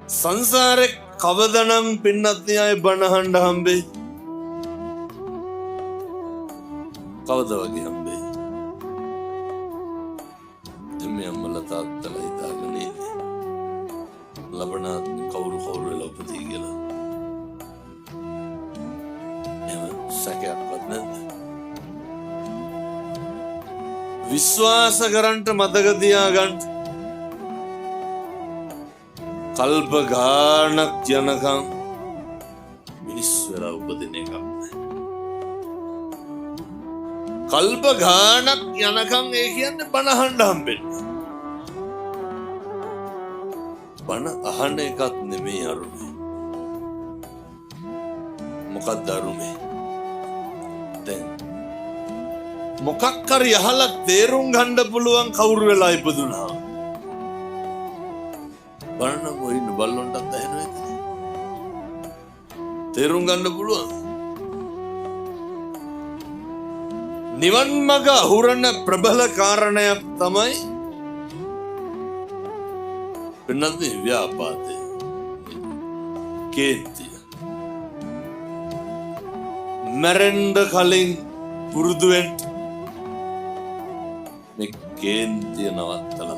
සංසාරේ කවදනම් පින්නත් අය බණහඬ හම්බේ? කවද වගේ හම්බේ? එමේ අම්මලා තාත්තලා හිතාගෙන ඉන්නේ ලබනාත්ම කවුරු වෙලා උපදී කියලා. එහෙම සැකයක්වත් නැද්ද? විශ්වාස කරන්ට මතක තියාගන්න කල්ප ගානක් යනකම් මිනිස් වෙලා උපදින එකක් නෑ. කල්ප ගානක් යනකම් ඒ කියන්නේ බණ අහන්න හම්බෙන්නේ. බණ අහන එකත් නෙමෙයි අරුමේ. මොකක්ද අරුමේ? දැන් මොකක් හරි අහලා තේරුම් ගන්න පුළුවන් කවුරු වෙලා ඉපදුනා. බලන්න මොයින් බල්ලොන්ටත් ඇහෙනවද? තේරුම් ගන්න පුළුවන්. නිවන් මඟ අහුරන ප්‍රබල කාරණයක් තමයි වෙනදී ව්‍යාපාදේ. කේන්තිය. මරෙන්ඩ කලින් පුරුදු වෙන්න මේ කේන්තිය නවත්තලා